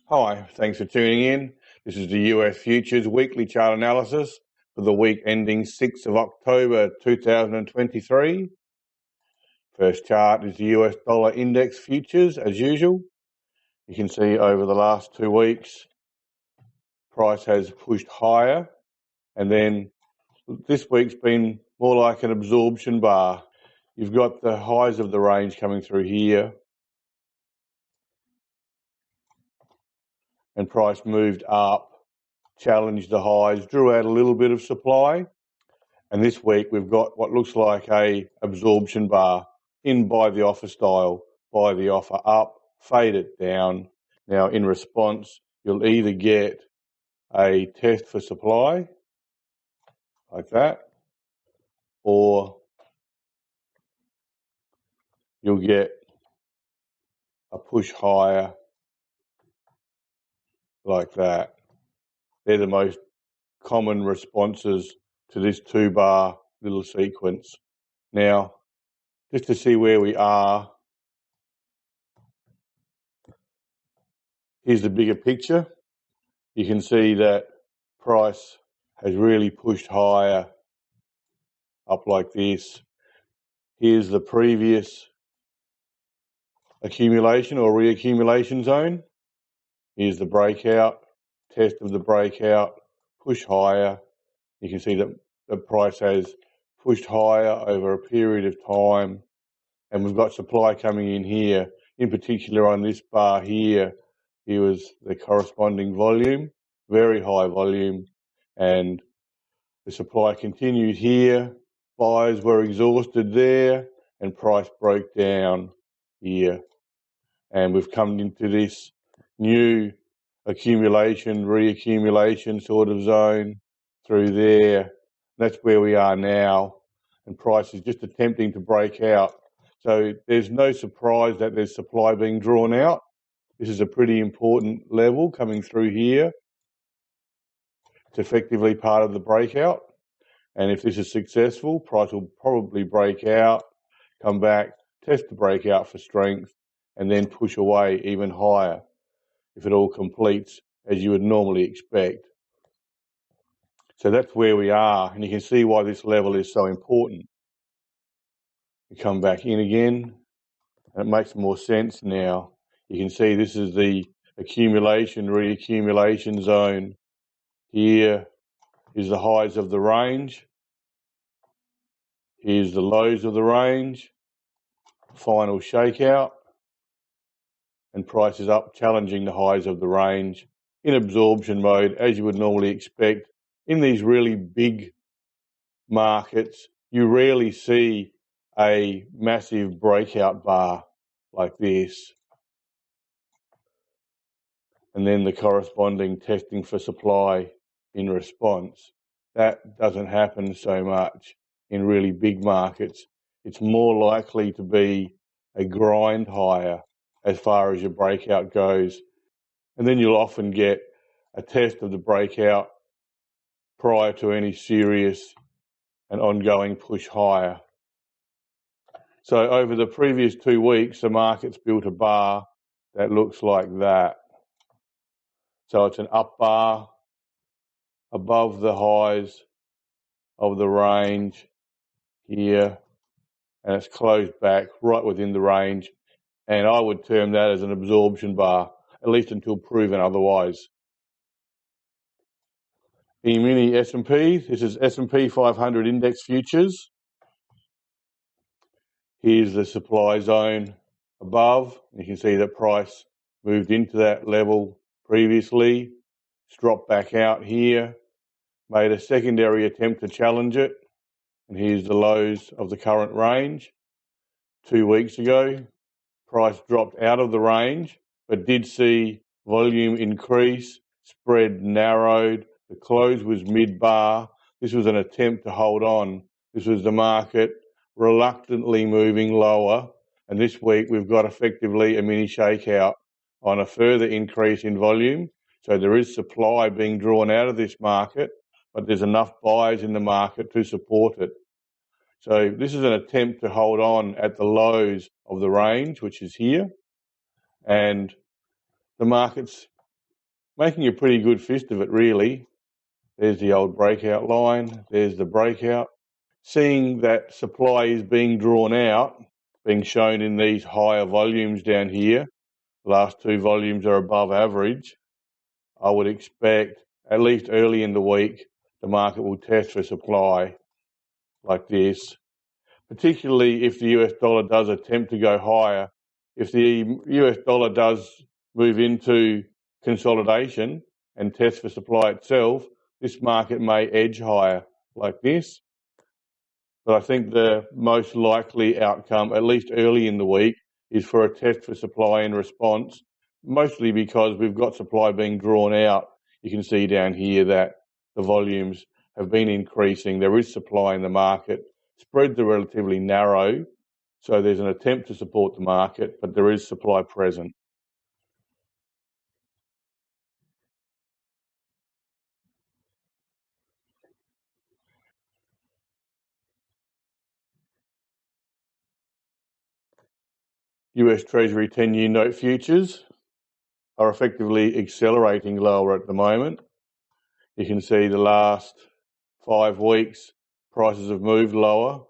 Hi, thanks for tuning in. This is the US Futures Weekly Chart Analysis for the week ending 6th of October 2023. First chart is the US Dollar Index Futures as usual. You can see over the last 2 weeks, price has pushed higher, and then this week's been more like an absorption bar. You've got the highs of the range coming through here, and price moved up, challenged the highs, drew out a little bit of supply. And this week we've got what looks like a absorption bar in buy the offer style, buy the offer up, fade it down. Now in response, you'll either get a test for supply like that, or you'll get a push higher like that. They're the most common responses to this 2-bar little sequence. Now, just to see where we are, here's the bigger picture. You can see that price has really pushed higher up like this. Here's the previous accumulation or reaccumulation zone. Here's the breakout, test of the breakout, push higher. You can see that the price has pushed higher over a period of time, and we've got supply coming in here. In particular on this bar here, here was the corresponding volume, very high volume, and the supply continued here. Buyers were exhausted there, and price broke down here. And we've come into this new accumulation, reaccumulation sort of zone through there. That's where we are now, and price is just attempting to break out. So there's no surprise that there's supply being drawn out. This is a pretty important level coming through here. It's effectively part of the breakout. And if this is successful, price will probably break out, come back, test the breakout for strength, and then push away even higher if it all completes as you would normally expect. So that's where we are, and you can see why this level is so important. We come back in again, and it makes more sense now. You can see this is the accumulation, reaccumulation zone. Here is the highs of the range. Here's the lows of the range. Final shakeout, and price is up, challenging the highs of the range in absorption mode, as you would normally expect. In these really big markets, you rarely see a massive breakout bar like this, and then the corresponding testing for supply in response. That doesn't happen so much in really big markets. It's more likely to be a grind higher as far as your breakout goes. And then you'll often get a test of the breakout prior to any serious and ongoing push higher. So over the previous 2 weeks, the market's built a bar that looks like that. So it's an up bar above the highs of the range here, and it's closed back right within the range. And I would term that as an absorption bar, at least until proven otherwise. E-mini S&P, this is S&P 500 Index Futures. Here's the supply zone above. You can see that price moved into that level previously, it's dropped back out here, made a secondary attempt to challenge it, and here's the lows of the current range. 2 weeks ago, price dropped out of the range, but did see volume increase, spread narrowed, the close was mid-bar. This was an attempt to hold on. This was the market reluctantly moving lower, and this week we've got effectively a mini shakeout on a further increase in volume. So there is supply being drawn out of this market, but there's enough buyers in the market to support it. So this is an attempt to hold on at the lows of the range, which is here, and the market's making a pretty good fist of it, really. There's the old breakout line. There's the breakout. Seeing that supply is being drawn out, being shown in these higher volumes down here, the last two volumes are above average, I would expect, at least early in the week, the market will test for supply like this, particularly if the US dollar does attempt to go higher. If the US dollar does move into consolidation and test for supply itself, this market may edge higher like this. But I think the most likely outcome, at least early in the week, is for a test for supply and response, mostly because we've got supply being drawn out. You can see down here that the volumes have been increasing. There is supply in the market. Spreads are relatively narrow, so there's an attempt to support the market, but there is supply present. US Treasury 10-year note futures are effectively accelerating lower at the moment. You can see the last 5 weeks, prices have moved lower.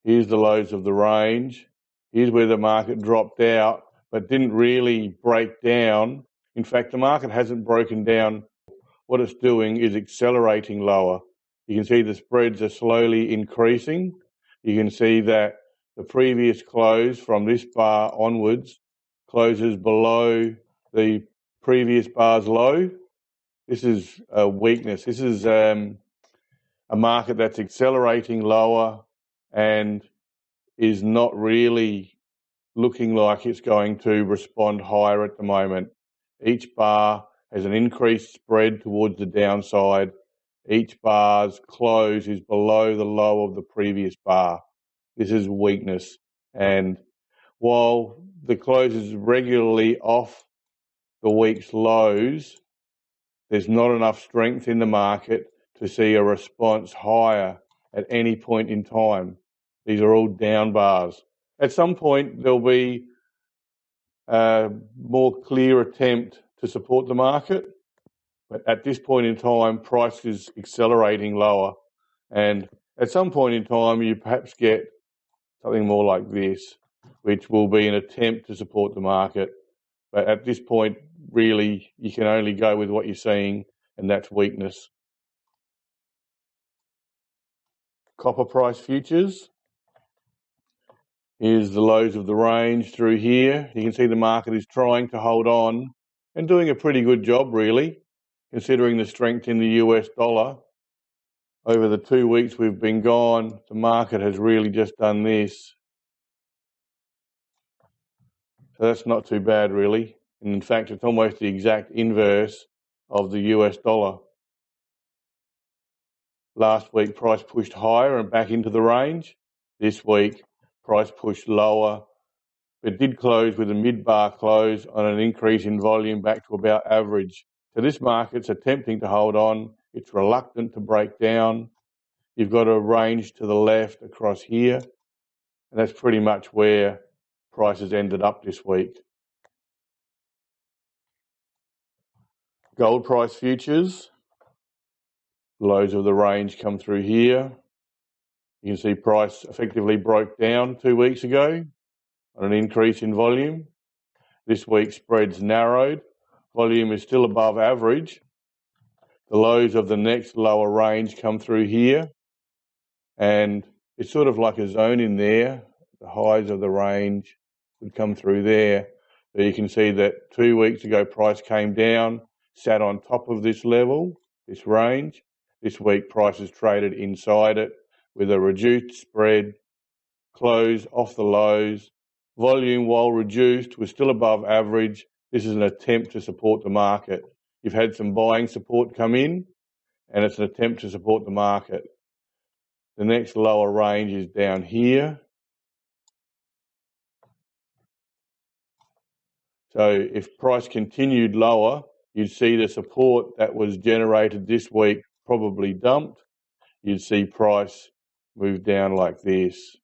Here's the lows of the range. Here's where the market dropped out, but didn't really break down. In fact, the market hasn't broken down. What it's doing is accelerating lower. You can see the spreads are slowly increasing. You can see that the previous close from this bar onwards closes below the previous bar's low. This is a weakness. This is a market that's accelerating lower and is not really looking like it's going to respond higher at the moment. Each bar has an increased spread towards the downside. Each bar's close is below the low of the previous bar. This is weakness. And while the close is regularly off the week's lows, there's not enough strength in the market to see a response higher at any point in time. These are all down bars. At some point, there'll be a more clear attempt to support the market, but at this point in time, price is accelerating lower. And at some point in time, you perhaps get something more like this, which will be an attempt to support the market. But at this point, really, you can only go with what you're seeing, and that's weakness. Copper price futures. Here's the lows of the range through here. You can see the market is trying to hold on and doing a pretty good job, really, considering the strength in the US dollar. Over the 2 weeks we've been gone, the market has really just done this. So that's not too bad, really. And in fact, it's almost the exact inverse of the US dollar. Last week, price pushed higher and back into the range. This week, price pushed lower. It did close with a mid-bar close on an increase in volume back to about average. So this market's attempting to hold on. It's reluctant to break down. You've got a range to the left across here, and that's pretty much where prices ended up this week. Gold price futures. Lows of the range come through here. You can see price effectively broke down 2 weeks ago on an increase in volume. This week spreads narrowed. Volume is still above average. The lows of the next lower range come through here, and it's sort of like a zone in there. The highs of the range would come through there. But you can see that 2 weeks ago price came down, sat on top of this level, this range. This week price is traded inside it with a reduced spread, close off the lows. Volume, while reduced, was still above average. This is an attempt to support the market. You've had some buying support come in, and it's an attempt to support the market. The next lower range is down here. So if price continued lower, you'd see the support that was generated this week probably dumped. You'd see price move down like this.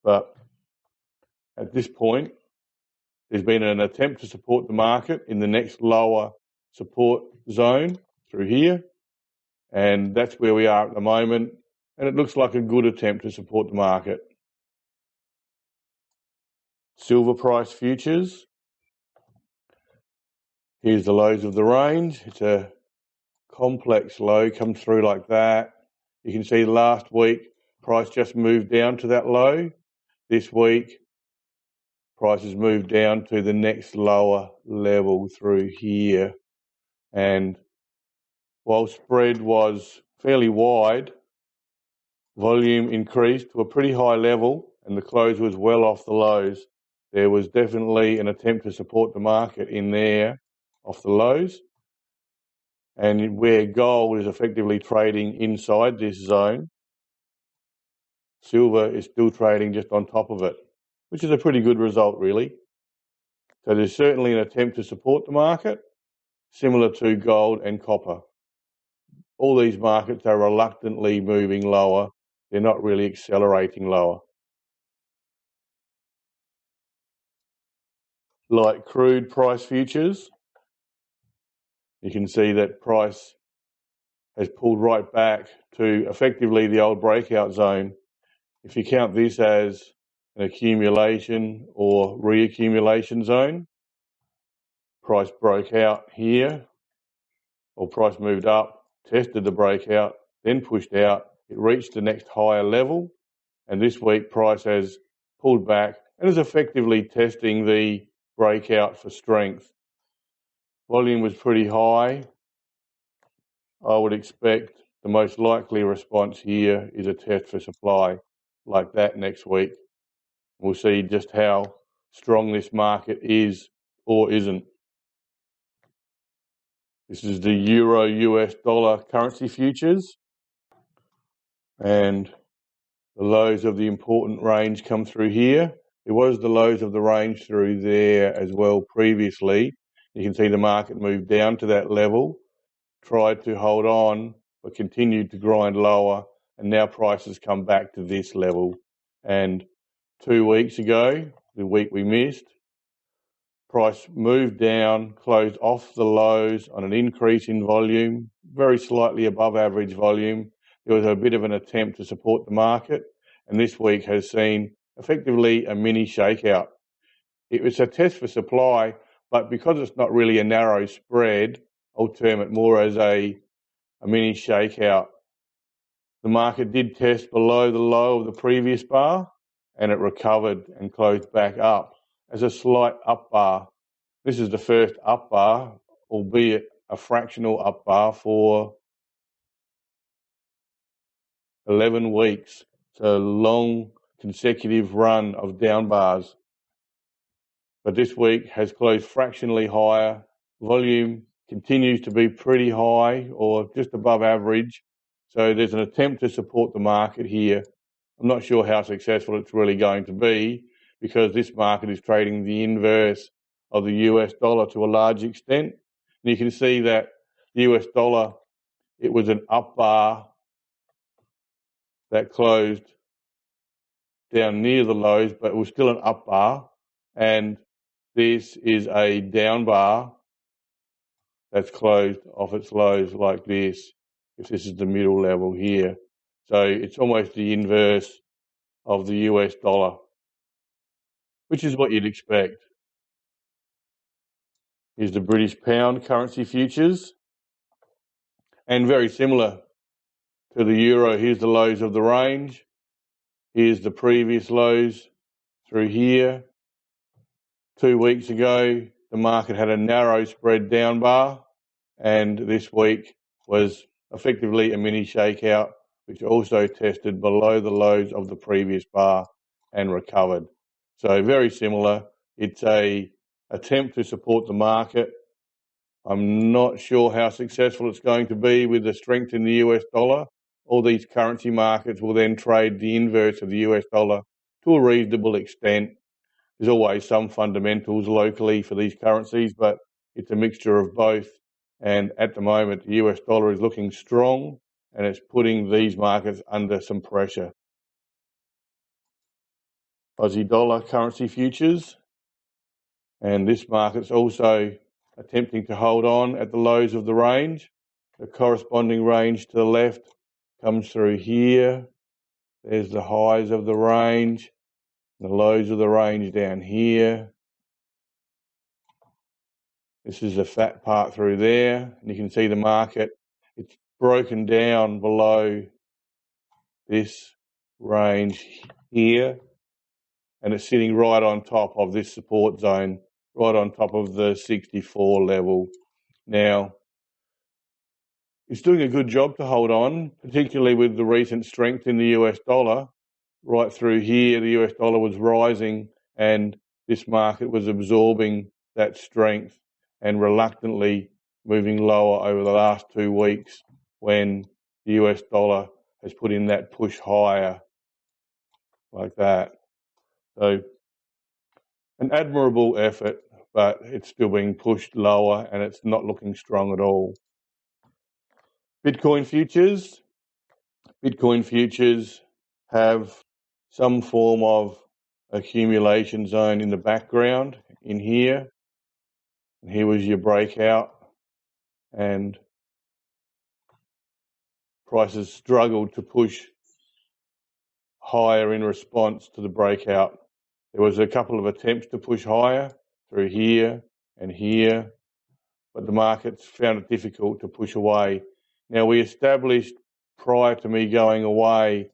But at this point, There's been an attempt to support the market in the next lower support zone through here, and that's where we are at the moment, and it looks like a good attempt to support the market. Silver price futures. Here's the lows of the range. It's a complex low, comes through like that. You can see last week price just moved down to that low. This week price has moved down to the next lower level through here, and while spread was fairly wide, volume increased to a pretty high level and the close was well off the lows. There was definitely an attempt to support the market in there off the lows, and where gold is effectively trading inside this zone, silver is still trading just on top of it, which is a pretty good result really. So there's certainly an attempt to support the market, similar to gold and copper. All these markets are reluctantly moving lower. They're not really accelerating lower. Like crude price futures, you can see that price has pulled right back to effectively the old breakout zone. If you count this as an accumulation or reaccumulation zone, price broke out here, or price moved up, tested the breakout, then pushed out. It reached the next higher level, and this week price has pulled back and is effectively testing the breakout for strength. Volume was pretty high. I would expect the most likely response here is a test for supply like that next week. We'll see just how strong this market is or isn't. This is the Euro US dollar currency futures, and the lows of the important range come through here. There was the lows of the range through there as well previously. You can see the market moved down to that level, tried to hold on, but continued to grind lower, and now prices come back to this level. And 2 weeks ago, the week we missed, price moved down, closed off the lows on an increase in volume, very slightly above average volume. There was a bit of an attempt to support the market, and this week has seen effectively a mini shakeout. It was a test for supply, but because it's not really a narrow spread, I'll term it more as a mini shakeout. The market did test below the low of the previous bar, and it recovered and closed back up as a slight up bar. This is the first up bar, albeit a fractional up bar, for 11 weeks. It's a long consecutive run of down bars. But this week has closed fractionally higher. Volume continues to be pretty high or just above average. So there's an attempt to support the market here. I'm not sure how successful it's really going to be, because this market is trading the inverse of the US dollar to a large extent. And you can see that the US dollar, it was an up bar that closed down near the lows, but it was still an up bar. And this is a down bar that's closed off its lows like this, if this is the middle level here. So it's almost the inverse of the US dollar, which is what you'd expect. Here's the British pound currency futures, and very similar to the euro. Here's the lows of the range. Here's the previous lows through here. 2 weeks ago, the market had a narrow spread down bar, and this week was effectively a mini shakeout, which also tested below the lows of the previous bar and recovered. So very similar. It's a attempt to support the market. I'm not sure how successful it's going to be with the strength in the US dollar. All these currency markets will then trade the inverse of the US dollar to a reasonable extent. There's always some fundamentals locally for these currencies, but it's a mixture of both. And at the moment, the US dollar is looking strong, and it's putting these markets under some pressure. Aussie dollar currency futures. And this market's also attempting to hold on at the lows of the range. The corresponding range to the left comes through here. There's the highs of the range, the lows of the range down here. This is the fat part through there, and you can see the market, it's broken down below this range here, and it's sitting right on top of this support zone, right on top of the 64 level. Now, it's doing a good job to hold on, particularly with the recent strength in the US dollar. Right through here, the US dollar was rising, and this market was absorbing that strength and reluctantly moving lower over the last 2 weeks when the US dollar has put in that push higher like that. So an admirable effort, but it's still being pushed lower and it's not looking strong at all. Bitcoin futures have some form of accumulation zone in the background in here. And here was your breakout, and prices struggled to push higher in response to the breakout. There was a couple of attempts to push higher through here and here, but the markets found it difficult to push away. Now, we established prior to me going away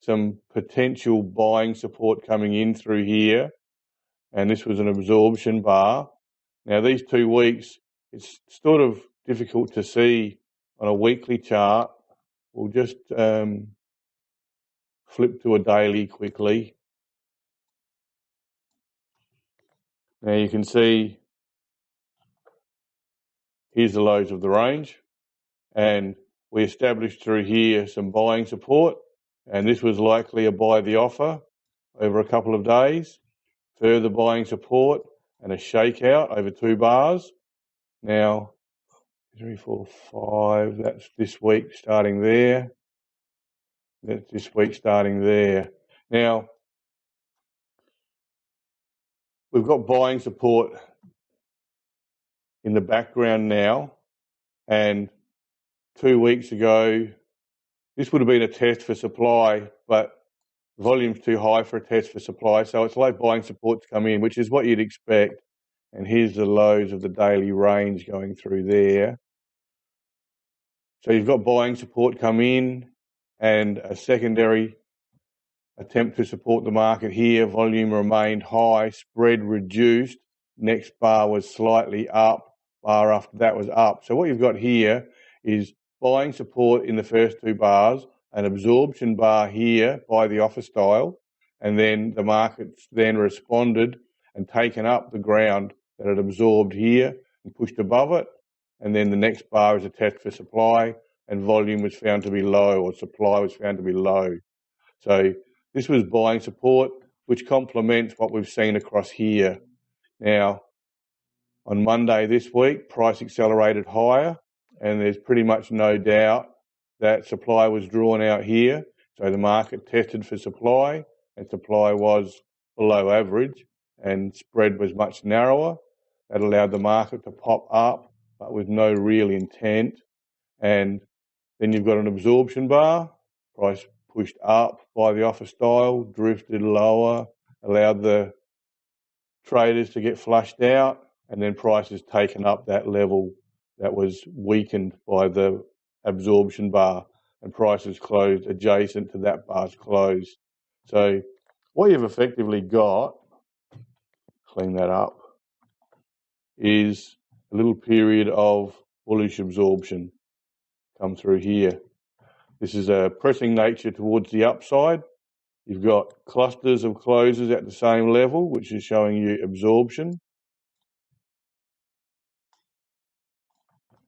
some potential buying support coming in through here, and this was an absorption bar. Now, these 2 weeks, it's sort of difficult to see on a weekly chart. We'll just flip to a daily quickly. Now you can see here's the lows of the range, and we established through here some buying support, and this was likely a buy the offer over a couple of days, further buying support and a shakeout over 2 bars. Now 3, 4, 5, that's this week starting there. That's this week starting there. Now, we've got buying support in the background now, and 2 weeks ago, this would have been a test for supply, but volume's too high for a test for supply, so it's like buying support to come in, which is what you'd expect. And here's the lows of the daily range going through there. So you've got buying support come in and a secondary attempt to support the market here. Volume remained high, spread reduced. Next bar was slightly up, bar after that was up. So what you've got here is buying support in the first 2 bars, an absorption bar here by the offer style, and then the market's then responded and taken up the ground that it absorbed here and pushed above it. And then the next bar is a test for supply, and volume was found to be low, or supply was found to be low. So this was buying support, which complements what we've seen across here. Now, on Monday this week, price accelerated higher, and there's pretty much no doubt that supply was drawn out here. So the market tested for supply, and supply was below average, and spread was much narrower. That allowed the market to pop up, but with no real intent. And then you've got an absorption bar, price pushed up by the offer style, drifted lower, allowed the traders to get flushed out, and then price has taken up that level that was weakened by the absorption bar, and prices closed adjacent to that bar's close. So what you've effectively got, clean that up, is a little period of bullish absorption come through here. This is a pressing nature towards the upside. You've got clusters of closes at the same level, which is showing you absorption.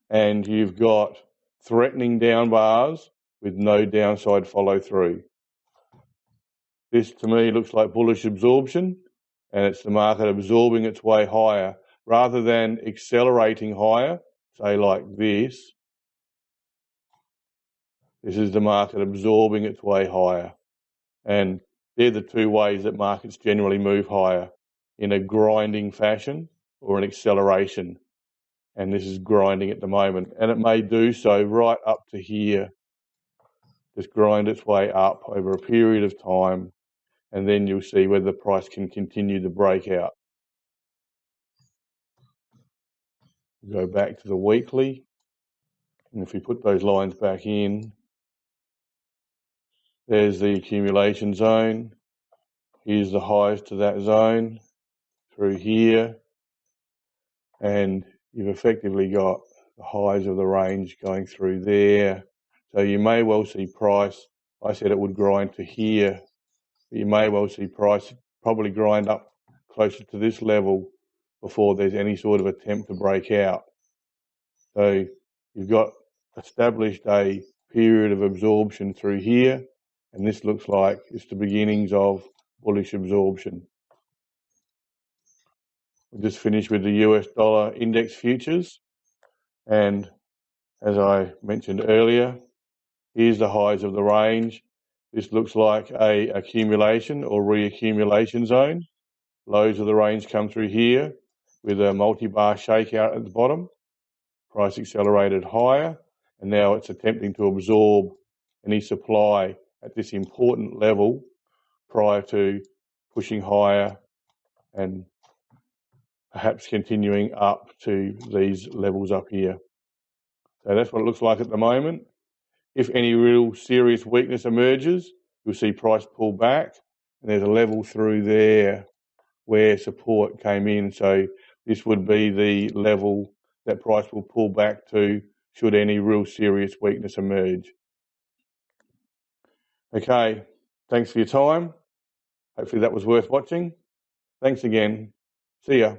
And you've got threatening down bars with no downside follow through. This to me looks like bullish absorption, and it's the market absorbing its way higher rather than accelerating higher, say like this. This is the market absorbing its way higher. And they're the 2 ways that markets generally move higher, in a grinding fashion or an acceleration. And this is grinding at the moment. And it may do so right up to here. Just grind its way up over a period of time. And then you'll see whether the price can continue to break out. Go back to the weekly. And if we put those lines back in, there's the accumulation zone. Here's the highs to that zone through here. And you've effectively got the highs of the range going through there. So you may well see price, I said it would grind to here, but you may well see price probably grind up closer to this level before there's any sort of attempt to break out. So you've got established a period of absorption through here, and this looks like it's the beginnings of bullish absorption. We'll just finish with the US dollar index futures. And as I mentioned earlier, here's the highs of the range. This looks like a accumulation or reaccumulation zone. Lows of the range come through here with a multi-bar shakeout at the bottom. Price accelerated higher, and now it's attempting to absorb any supply at this important level prior to pushing higher and perhaps continuing up to these levels up here. So that's what it looks like at the moment. If any real serious weakness emerges, you'll see price pull back, and there's a level through there where support came in. So this would be the level that price will pull back to should any real serious weakness emerge. Okay, thanks for your time. Hopefully that was worth watching. Thanks again. See ya.